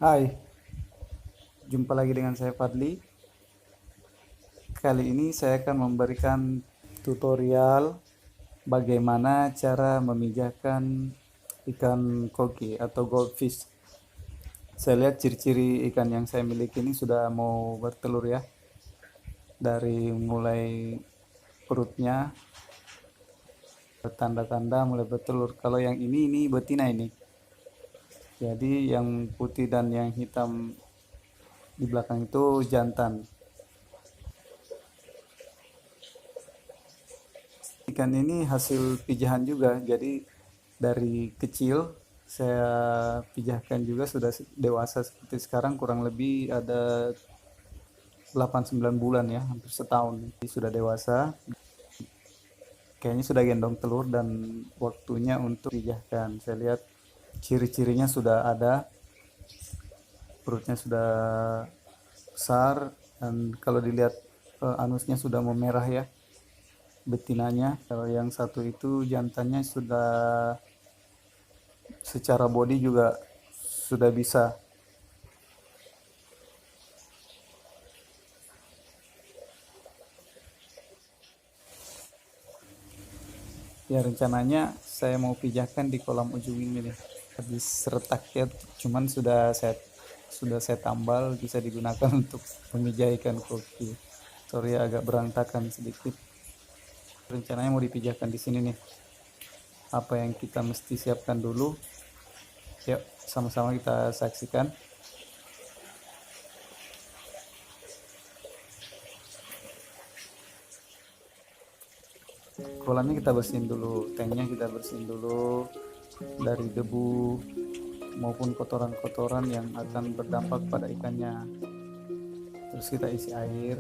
Hai, jumpa lagi dengan saya Fadli. Kali ini saya akan memberikan tutorial bagaimana cara memijahkan ikan koki atau goldfish. Saya lihat ciri-ciri ikan yang saya miliki ini sudah mau bertelur ya. Dari mulai perutnya, tanda-tanda mulai bertelur. Kalau yang ini betina ini. Jadi yang putih dan yang hitam di belakang itu jantan. Ikan ini hasil pijahan juga, jadi dari kecil saya pijahkan juga sudah dewasa seperti sekarang, kurang lebih ada 8-9 bulan ya, hampir setahun. Jadi sudah dewasa, kayaknya sudah gendong telur dan waktunya untuk pijahkan. Saya lihat ciri-cirinya sudah ada, perutnya sudah besar, dan kalau dilihat anusnya sudah memerah ya, betinanya. Kalau yang satu itu jantannya sudah secara body juga sudah bisa. Ya rencananya saya mau pijahkan di kolam ujung ini nih. Habis retak ya, cuman sudah saya tambal, bisa digunakan untuk memijah ikan koki. Sorry agak berantakan sedikit. Rencananya mau dipijahkan di sini nih. Apa yang kita mesti siapkan dulu? Yuk sama-sama kita saksikan. Kolamnya kita bersihin dulu, tanknya kita bersihin dulu dari debu maupun kotoran-kotoran yang akan berdampak pada ikannya. Terus kita isi air,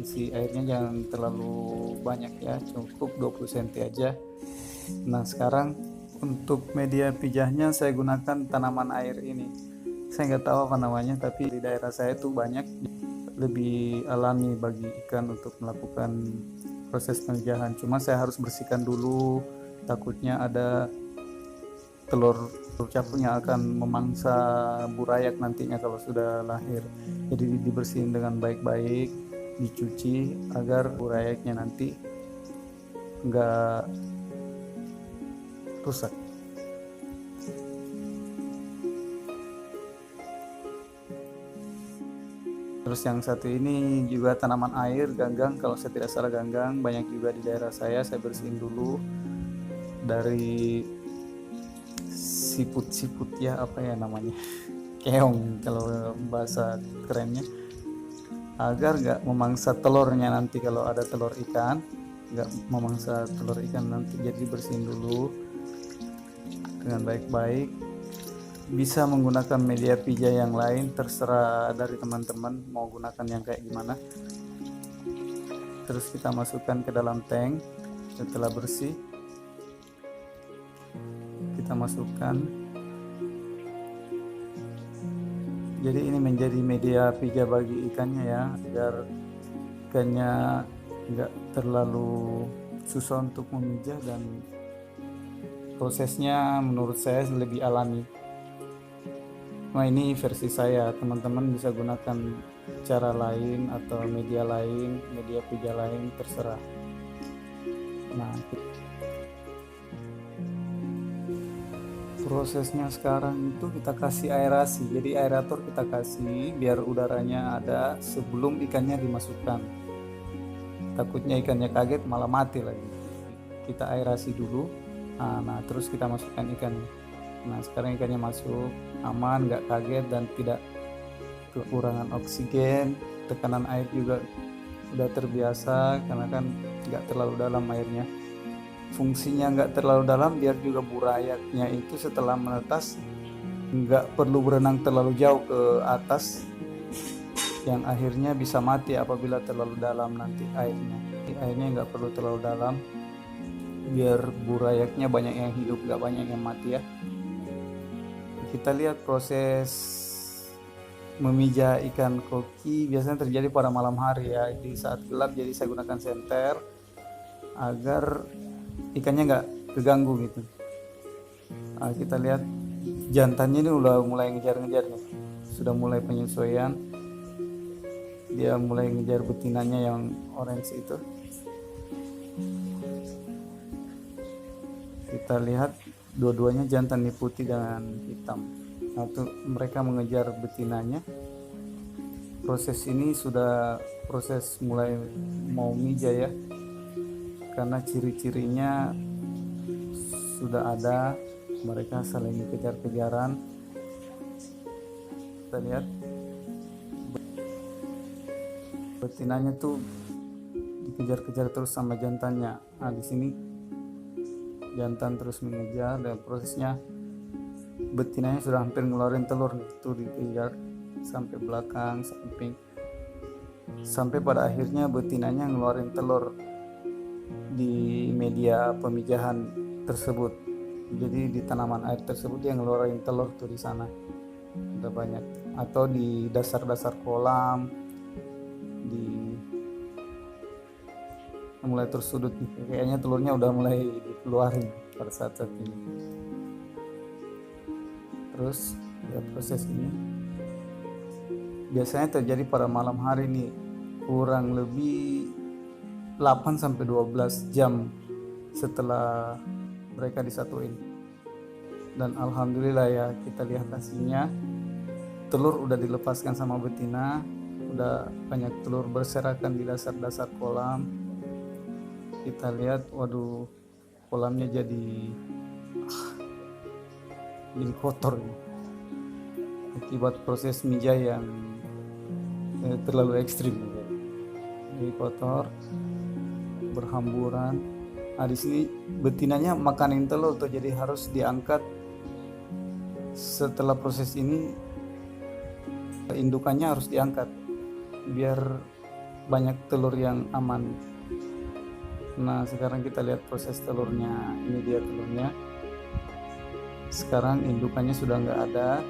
isi airnya jangan terlalu banyak ya, cukup 20 cm aja. Nah sekarang untuk media pijahnya saya gunakan tanaman air ini. Saya nggak tahu apa namanya, tapi di daerah saya tuh banyak, lebih alami bagi ikan untuk melakukan proses pemijahan. Cuma saya harus bersihkan dulu, takutnya ada telur capung yang akan memangsa burayak nantinya kalau sudah lahir. Jadi dibersihin dengan baik-baik, dicuci agar burayaknya nanti enggak rusak. Terus yang satu ini juga tanaman air, ganggang, kalau saya tidak salah ganggang, banyak juga di daerah saya bersihin dulu dari siput-siput ya, apa ya namanya, keong kalau bahasa kerennya, agar nggak memangsa telurnya nanti. Kalau ada telur ikan nggak memangsa telur ikan nanti, jadi bersihin dulu dengan baik-baik. Bisa menggunakan media pijah yang lain, terserah dari teman-teman mau gunakan yang kayak gimana. Terus kita masukkan ke dalam tank. Setelah bersih kita masukkan. Jadi ini menjadi media pijah bagi ikannya ya, agar ikannya nggak terlalu susah untuk memijah, dan prosesnya menurut saya lebih alami. Nah ini versi saya, teman-teman bisa gunakan cara lain atau media lain, media pijah lain, terserah. Nah prosesnya sekarang itu kita kasih aerasi, jadi aerator kita kasih biar udaranya ada sebelum ikannya dimasukkan. Takutnya ikannya kaget malah mati lagi. Kita aerasi dulu, nah terus kita masukkan ikannya. Nah sekarang ikannya masuk aman, nggak kaget dan tidak kekurangan oksigen. Tekanan air juga udah terbiasa karena kan nggak terlalu dalam airnya. Fungsinya nggak terlalu dalam biar juga burayaknya itu setelah menetas nggak perlu berenang terlalu jauh ke atas, yang akhirnya bisa mati apabila terlalu dalam nanti airnya. Airnya nggak perlu terlalu dalam biar burayaknya banyak yang hidup, nggak banyak yang mati ya. Kita lihat proses memijah ikan koki biasanya terjadi pada malam hari ya, di saat gelap. Jadi saya gunakan senter agar ikannya nggak keganggu gitu. Nah, kita lihat jantannya ini udah mulai ngejar-ngejar nih, sudah mulai penyesuaian, dia mulai ngejar betinanya yang orange itu. Kita lihat dua-duanya jantan nih, putih dan hitam. Nah, tuh mereka mengejar betinanya. Proses ini sudah proses mulai mau mija ya, karena ciri-cirinya sudah ada, mereka saling kejar-kejaran. Kita lihat betinanya tuh dikejar-kejar terus sama jantannya. Nah, di sini jantan terus mengejar, dan prosesnya betinanya sudah hampir ngeluarin telur nih, tuh dikejar sampai belakang, samping, sampai pada akhirnya betinanya ngeluarin telur di media pemijahan tersebut. Jadi di tanaman air tersebut dia ngeluarin telur tuh di sana udah banyak, atau di dasar-dasar kolam, di mulai tersudut nih, kayaknya telurnya udah mulai dikeluarin pada saat ini. Terus ya, proses ini biasanya terjadi pada malam hari nih, kurang lebih 8-12 jam setelah mereka disatuin. Dan alhamdulillah ya, kita lihat hasilnya, telur udah dilepaskan sama betina, udah banyak telur berserakan di dasar-dasar kolam. Kita lihat, waduh, kolamnya jadi kotor akibat proses mija yang terlalu ekstrim, jadi kotor, berhamburan. Nah, di sini betinanya makanin telur tuh, jadi harus diangkat. Setelah proses ini indukannya harus diangkat biar banyak telur yang aman. Nah, sekarang kita lihat proses telurnya. Ini dia telurnya. Sekarang indukannya sudah nggak ada,